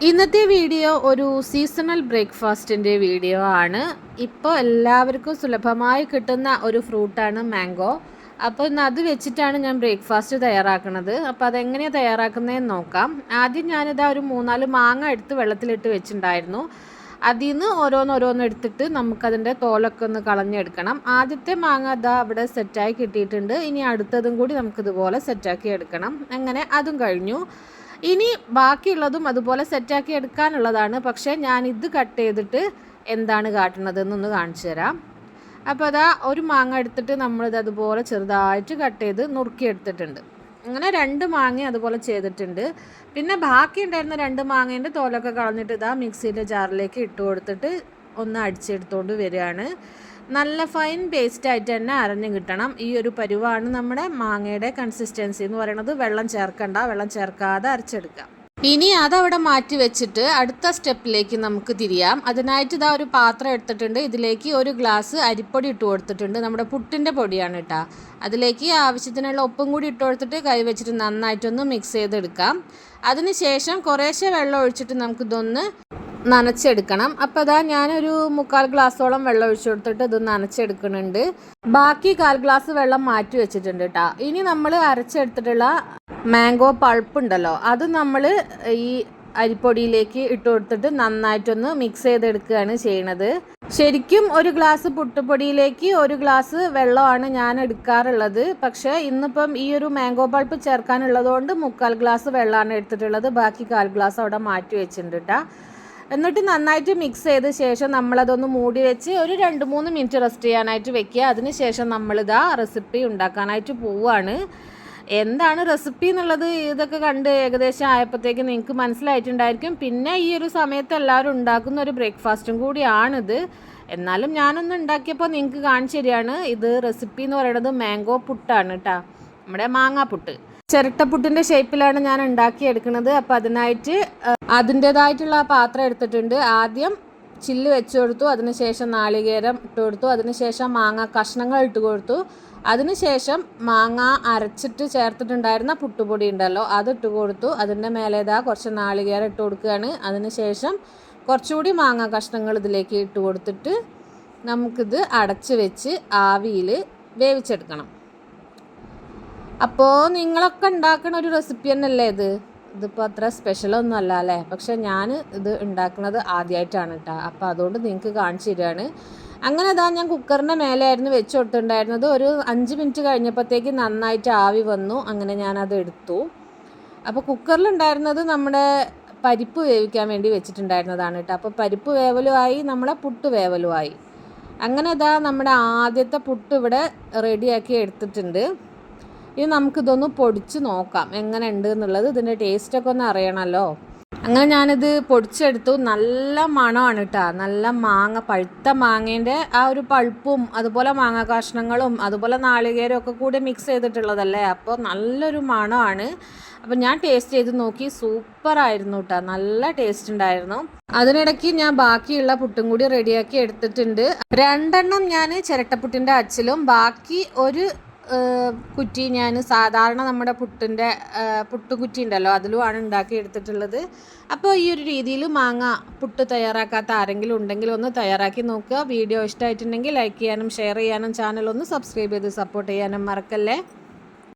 ഇന്നത്തെ വീഡിയോ ഒരു seasonal ബ്രേക്ക്ഫാസ്റ്റിൻ്റെ video ആണ്. ഇപ്പോൾ എല്ലാവർക്കും സുലഭമായി കിട്ടുന്ന ഒരു ഫ്രൂട്ടാണ് മാംഗോ. അപ്പോൾ ഇന്ന് അത് വെച്ചിട്ടാണ് ഞാൻ ബ്രേക്ക്ഫാസ്റ്റ് തയ്യാറാക്കുന്നത്. അപ്പോൾ അതെങ്ങനെയാണ് തയ്യാറാക്കുന്നതെന്ന് നോക്കാം. ആദ്യം ഞാനിതാ ഒരു 3-4 മാങ്ങ എടുത്ത് വെള്ളത്തിലിട്ട് വെച്ചിട്ടുണ്ടായിരുന്നു. അതിൽ നിന്ന് ഓരോന്നോരോന്ന് എടുത്തിട്ട് നമുക്കതിൻ്റെ തോലൊക്കെ ഒന്ന് കളഞ്ഞെടുക്കണം. ആദ്യത്തെ മാങ്ങ ഇതാ അവിടെ സെറ്റായി കിട്ടിയിട്ടുണ്ട്. ഇനി അടുത്തതും കൂടി നമുക്കിതുപോലെ സെറ്റാക്കി എടുക്കണം. അങ്ങനെ അതും കഴിഞ്ഞു. ഇനി ബാക്കിയുള്ളതും അതുപോലെ സെറ്റാക്കി എടുക്കാനുള്ളതാണ്. പക്ഷേ ഞാനിത് കട്ട് ചെയ്തിട്ട് എന്താണ് കാട്ടുന്നതെന്നൊന്ന് കാണിച്ചു തരാം. അപ്പോൾ അതാ ഒരു മാങ്ങ എടുത്തിട്ട് നമ്മളിത് അതുപോലെ ചെറുതായിട്ട് കട്ട് ചെയ്ത് നുറുക്കിയെടുത്തിട്ടുണ്ട്. അങ്ങനെ 2 മാങ്ങ അതുപോലെ ചെയ്തിട്ടുണ്ട്. പിന്നെ ബാക്കി ഉണ്ടായിരുന്ന 2 മാങ്ങേൻ്റെ തോലൊക്കെ കളഞ്ഞിട്ട് ഇതാ മിക്സിയുടെ ജാറിലേക്ക് ഇട്ട് കൊടുത്തിട്ട് ഒന്ന് അടിച്ചെടുത്തുകൊണ്ട് വരികയാണ്. നല്ല ഫൈൻ പേസ്റ്റായിട്ട് തന്നെ അരഞ്ഞ് കിട്ടണം. ഈ ഒരു പരുവാണ് നമ്മുടെ മാങ്ങയുടെ കൺസിസ്റ്റൻസി എന്ന് പറയുന്നത്. വെള്ളം ചേർക്കണ്ട, വെള്ളം ചേർക്കാതെ അരച്ചെടുക്കാം. ഇനി അതവിടെ മാറ്റി വെച്ചിട്ട് അടുത്ത സ്റ്റെപ്പിലേക്ക് നമുക്ക് തിരിയാം. അതിനായിട്ട് ഇതാ ഒരു പാത്രം എടുത്തിട്ടുണ്ട്. ഇതിലേക്ക് 1 ഗ്ലാസ് അരിപ്പൊടി ഇട്ട് കൊടുത്തിട്ടുണ്ട്. നമ്മുടെ പുട്ടിൻ്റെ പൊടിയാണ് കേട്ടോ. അതിലേക്ക് ആവശ്യത്തിനുള്ള ഉപ്പും കൂടി ഇട്ട് കൊടുത്തിട്ട് കൈ വെച്ചിട്ട് നന്നായിട്ടൊന്ന് മിക്സ് ചെയ്തെടുക്കാം. അതിനുശേഷം കുറേശ്ശെ വെള്ളം ഒഴിച്ചിട്ട് നമുക്കിതൊന്ന് നനച്ചെടുക്കണം. അപ്പോൾ അതാ ഞാനൊരു 3/4 ഗ്ലാസോളം വെള്ളം ഒഴിച്ചു കൊടുത്തിട്ട് ഇത് നനച്ചെടുക്കുന്നുണ്ട്. ബാക്കി 1/4 ഗ്ലാസ് വെള്ളം മാറ്റി വെച്ചിട്ടുണ്ട് കേട്ടോ. ഇനി നമ്മൾ അരച്ചെടുത്തിട്ടുള്ള മാംഗോ പൾപ്പ് ഉണ്ടല്ലോ, അത് നമ്മൾ ഈ അരിപ്പൊടിയിലേക്ക് ഇട്ട് കൊടുത്തിട്ട് നന്നായിട്ടൊന്ന് മിക്സ് ചെയ്തെടുക്കുകയാണ് ചെയ്യണത്. ശരിക്കും 1 ഗ്ലാസ് പുട്ടുപൊടിയിലേക്ക് 1 ഗ്ലാസ് വെള്ളമാണ് ഞാൻ എടുക്കാറുള്ളത്. പക്ഷേ ഇന്നിപ്പം ഈ ഒരു മാംഗോ പൾപ്പ് ചേർക്കാനുള്ളതുകൊണ്ട് 3/4 ഗ്ലാസ് വെള്ളമാണ് എടുത്തിട്ടുള്ളത്. ബാക്കി 1/4 ഗ്ലാസ് അവിടെ മാറ്റി വെച്ചിട്ടുണ്ട് കേട്ടോ. എന്നിട്ട് നന്നായിട്ട് മിക്സ് ചെയ്ത ശേഷം നമ്മളതൊന്ന് മൂടി വെച്ച് ഒരു 2-3 മിനിറ്റ് റെസ്റ്റ് ചെയ്യാനായിട്ട് വെക്കുക. അതിന് ശേഷം നമ്മളിതാ റെസിപ്പി ഉണ്ടാക്കാനായിട്ട് പോവുകയാണ്. എന്താണ് റെസിപ്പി എന്നുള്ളത് ഇതൊക്കെ കണ്ട് ഏകദേശം ആയപ്പോഴത്തേക്ക് നിങ്ങൾക്ക് മനസ്സിലായിട്ടുണ്ടായിരിക്കും. പിന്നെ ഈ ഒരു സമയത്ത് എല്ലാവരും ഉണ്ടാക്കുന്ന ഒരു ബ്രേക്ക്ഫാസ്റ്റും കൂടിയാണിത്. എന്നാലും ഞാനൊന്ന് ഉണ്ടാക്കിയപ്പോൾ നിങ്ങൾക്ക് കാണിച്ചു തരികയാണ്. ഇത് റെസിപ്പി എന്ന് പറയുന്നത് മാംഗോ പുട്ടാണ് കേട്ടോ, നമ്മുടെ മാങ്ങാപ്പുട്ട്. ചിരട്ടപ്പുട്ടിൻ്റെ ഷേപ്പിലാണ് ഞാൻ ഉണ്ടാക്കിയെടുക്കുന്നത്. അപ്പോൾ അതിനായിട്ട് അതിൻ്റേതായിട്ടുള്ള പാത്രം എടുത്തിട്ടുണ്ട്. ആദ്യം ചില്ല് വെച്ച് കൊടുത്തു, അതിനുശേഷം നാളികേരം ഇട്ട് കൊടുത്തു, അതിനുശേഷം മാങ്ങ കഷ്ണങ്ങൾ ഇട്ട് കൊടുത്തു, അതിനുശേഷം മാങ്ങ അരച്ചിട്ട് ചേർത്തിട്ടുണ്ടായിരുന്ന പുട്ടുപൊടി ഉണ്ടല്ലോ അതിട്ട് കൊടുത്തു. അതിൻ്റെ മേലേതാ കുറച്ച് നാളികേരം ഇട്ട് കൊടുക്കുകയാണ്. അതിനുശേഷം കുറച്ചുകൂടി മാങ്ങ കഷ്ണങ്ങൾ ഇതിലേക്ക് ഇട്ട് കൊടുത്തിട്ട് നമുക്കിത് അടച്ച് വെച്ച് ആവിയിൽ വേവിച്ചെടുക്കണം. അപ്പോൾ നിങ്ങളൊക്കെ ഉണ്ടാക്കുന്ന ഒരു റെസിപ്പി തന്നെയല്ലേ ഇതിപ്പോൾ അത്ര സ്പെഷ്യലൊന്നും അല്ല അല്ലേ. പക്ഷേ ഞാൻ ഇത് ഉണ്ടാക്കുന്നത് ആദ്യമായിട്ടാണ് കേട്ടോ. അപ്പോൾ അതുകൊണ്ട് നിങ്ങൾക്ക് കാണിച്ചു തരികയാണ്. അങ്ങനെ അതാ ഞാൻ കുക്കറിൻ്റെ മേലെയായിരുന്നു വെച്ച് കൊടുത്തിട്ടുണ്ടായിരുന്നത്. ഒരു 5 മിനിറ്റ് കഴിഞ്ഞപ്പോഴത്തേക്ക് നന്നായിട്ട് ആവി വന്നു. അങ്ങനെ ഞാനത് എടുത്തു. അപ്പോൾ കുക്കറിലുണ്ടായിരുന്നത് നമ്മുടെ പരിപ്പ് വേവിക്കാൻ വേണ്ടി വെച്ചിട്ടുണ്ടായിരുന്നതാണ് കേട്ടോ. അപ്പോൾ പരിപ്പ് വേവലുമായി, നമ്മളെ പുട്ട് വേവലുമായി. അങ്ങനെ അതാ നമ്മുടെ ആദ്യത്തെ പുട്ട് ഇവിടെ റെഡിയാക്കി എടുത്തിട്ടുണ്ട്. ഇനി നമുക്കിതൊന്ന് പൊടിച്ച് നോക്കാം എങ്ങനെ ഉണ്ട് എന്നുള്ളത്. ഇതിൻ്റെ ടേസ്റ്റൊക്കെ ഒന്ന് അറിയണമല്ലോ. അങ്ങനെ ഞാനിത് പൊടിച്ചെടുത്തു. നല്ല മണമാണ് കേട്ടോ. നല്ല മാങ്ങ, പഴുത്ത മാങ്ങേൻ്റെ ആ ഒരു പൾപ്പും അതുപോലെ മാങ്ങ കഷ്ണങ്ങളും അതുപോലെ നാളികേരം ഒക്കെ കൂടി മിക്സ് ചെയ്തിട്ടുള്ളതല്ലേ. അപ്പോൾ നല്ലൊരു മണമാണ്. അപ്പോൾ ഞാൻ ടേസ്റ്റ് ചെയ്ത് നോക്കി, സൂപ്പറായിരുന്നു കേട്ടോ, നല്ല ടേസ്റ്റ് ഉണ്ടായിരുന്നു. അതിനിടയ്ക്ക് ഞാൻ ബാക്കിയുള്ള പുട്ടും കൂടി റെഡിയാക്കി എടുത്തിട്ടുണ്ട്. 2 എണ്ണം ഞാൻ ചിരട്ടപ്പുട്ടിൻ്റെ അച്ചിലും ബാക്കി ഒരു കുറ്റി ഞാൻ സാധാരണ നമ്മുടെ പുട്ടുകുറ്റി ഉണ്ടല്ലോ അതിലുമാണ് ഉണ്ടാക്കി എടുത്തിട്ടുള്ളത്. അപ്പോൾ ഈ ഒരു രീതിയിൽ മാങ്ങ പുട്ട് തയ്യാറാക്കാത്ത ആരെങ്കിലും ഉണ്ടെങ്കിൽ ഒന്ന് തയ്യാറാക്കി നോക്കുക. വീഡിയോ ഇഷ്ടമായിട്ടുണ്ടെങ്കിൽ ലൈക്ക് ചെയ്യാനും ഷെയർ ചെയ്യാനും ചാനൽ ഒന്ന് സബ്സ്ക്രൈബ് ചെയ്ത് സപ്പോർട്ട് ചെയ്യാനും മറക്കല്ലേ.